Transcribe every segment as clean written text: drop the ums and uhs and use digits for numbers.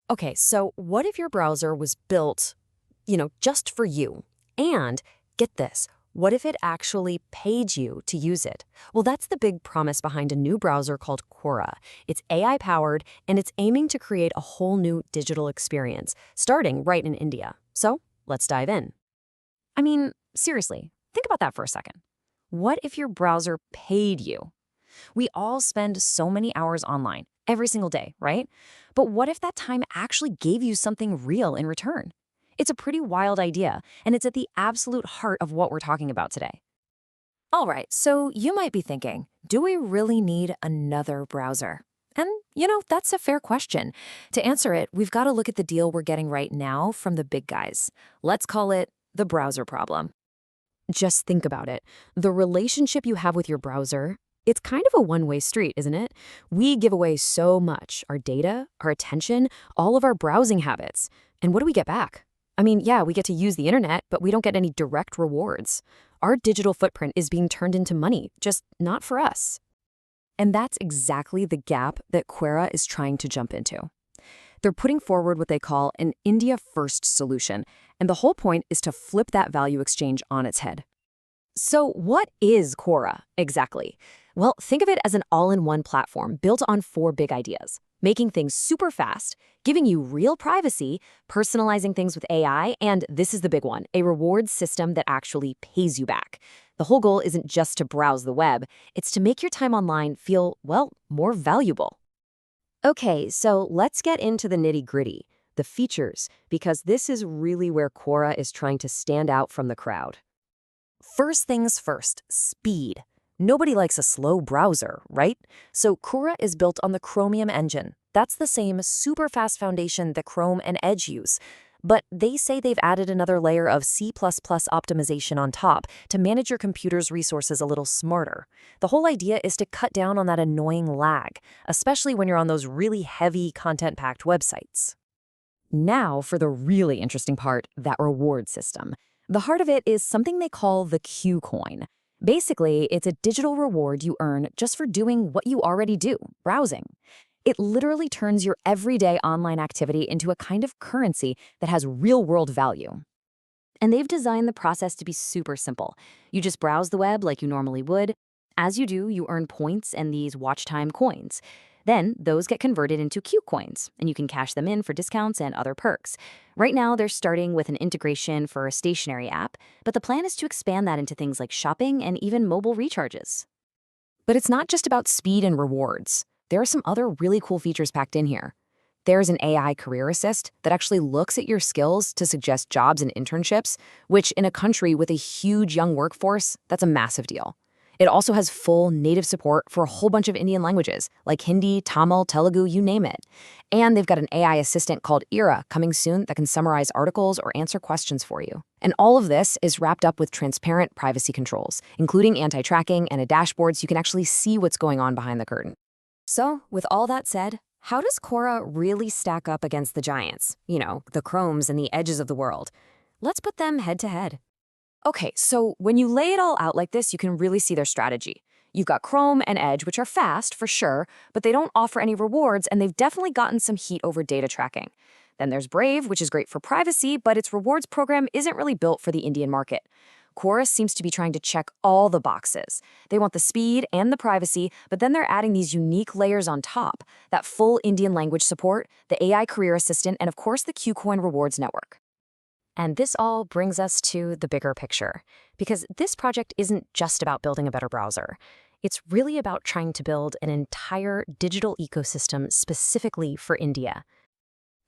Okay, so what if your browser was built, just for you? And get this, what if it actually paid you to use it? Well, that's the big promise behind a new browser called Qura. It's AI powered and it's aiming to create a whole new digital experience, starting right in India. So let's dive in. I mean, seriously, think about that for a second. What if your browser paid you? We all spend so many hours online every single day, right? But what if that time actually gave you something real in return? It's a pretty wild idea, and it's at the absolute heart of what we're talking about today. All right, so you might be thinking, do we really need another browser? And that's a fair question. To answer it, we've got to look at the deal we're getting right now from the big guys. Let's call it the browser problem. Just think about it. The relationship you have with your browser, it's kind of a one-way street, isn't it? We give away so much, our data, our attention, all of our browsing habits. And what do we get back? I mean, yeah, we get to use the internet, but we don't get any direct rewards. Our digital footprint is being turned into money, just not for us. And that's exactly the gap that Qura is trying to jump into. They're putting forward what they call an India-first solution, and the whole point is to flip that value exchange on its head. So what is Qura exactly? Well, think of it as an all-in-one platform built on four big ideas: making things super fast, giving you real privacy, personalizing things with AI, and this is the big one, a rewards system that actually pays you back. The whole goal isn't just to browse the web, it's to make your time online feel, well, more valuable. Okay, so let's get into the nitty-gritty, the features, because this is really where Quora is trying to stand out from the crowd. First things first, speed. Nobody likes a slow browser, right? So Quora is built on the Chromium engine. That's the same super fast foundation that Chrome and Edge use. But they say they've added another layer of C++ optimization on top to manage your computer's resources a little smarter. The whole idea is to cut down on that annoying lag, especially when you're on those really heavy content-packed websites. Now for the really interesting part, that reward system. The heart of it is something they call the Q coin. Basically, it's a digital reward you earn just for doing what you already do, browsing. It literally turns your everyday online activity into a kind of currency that has real-world value. And they've designed the process to be super simple. You just browse the web like you normally would. As you do, you earn points and these watch time coins. Then those get converted into Q coins, and you can cash them in for discounts and other perks. Right now, they're starting with an integration for a stationary app, but the plan is to expand that into things like shopping and even mobile recharges. But it's not just about speed and rewards. There are some other really cool features packed in here. There's an AI career assist that actually looks at your skills to suggest jobs and internships, which in a country with a huge young workforce, that's a massive deal. It also has full native support for a whole bunch of Indian languages, like Hindi, Tamil, Telugu, you name it. And they've got an AI assistant called Ira coming soon that can summarize articles or answer questions for you. And all of this is wrapped up with transparent privacy controls, including anti-tracking and a dashboard so you can actually see what's going on behind the curtain. So, with all that said, how does Quora really stack up against the giants? The Chromes and the Edges of the world. Let's put them head to head. Okay, so when you lay it all out like this, you can really see their strategy. You've got Chrome and Edge, which are fast, for sure, but they don't offer any rewards, and they've definitely gotten some heat over data tracking. Then there's Brave, which is great for privacy, but its rewards program isn't really built for the Indian market. Quora seems to be trying to check all the boxes. They want the speed and the privacy, but then they're adding these unique layers on top, that full Indian language support, the AI career assistant, and of course the Qcoin rewards network. And this all brings us to the bigger picture, because this project isn't just about building a better browser. It's really about trying to build an entire digital ecosystem specifically for India.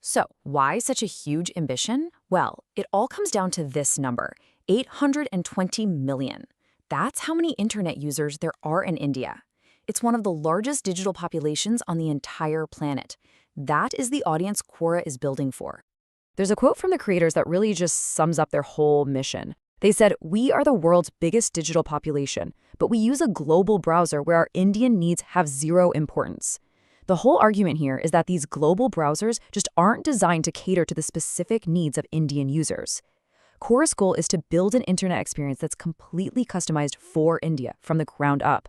So, why such a huge ambition? Well, it all comes down to this number, 820 million. That's how many internet users there are in India. It's one of the largest digital populations on the entire planet. That is the audience Quora is building for. There's a quote from the creators that really just sums up their whole mission. They said, "We are the world's biggest digital population, but we use a global browser where our Indian needs have zero importance." The whole argument here is that these global browsers just aren't designed to cater to the specific needs of Indian users. Quora's goal is to build an internet experience that's completely customized for India from the ground up.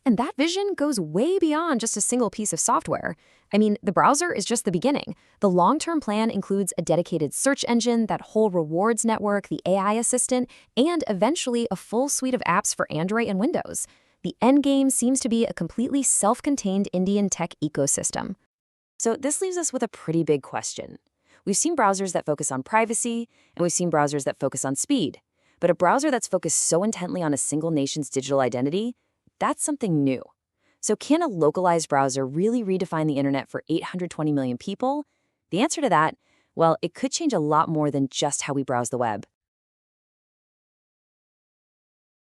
And that vision goes way beyond just a single piece of software. I mean, the browser is just the beginning. The long-term plan includes a dedicated search engine, that whole rewards network, the AI assistant, and eventually a full suite of apps for Android and Windows. The end game seems to be a completely self-contained Indian tech ecosystem. So this leaves us with a pretty big question. We've seen browsers that focus on privacy, and we've seen browsers that focus on speed. But a browser that's focused so intently on a single nation's digital identity, that's something new. So can a localized browser really redefine the internet for 820 million people? The answer to that, well, it could change a lot more than just how we browse the web.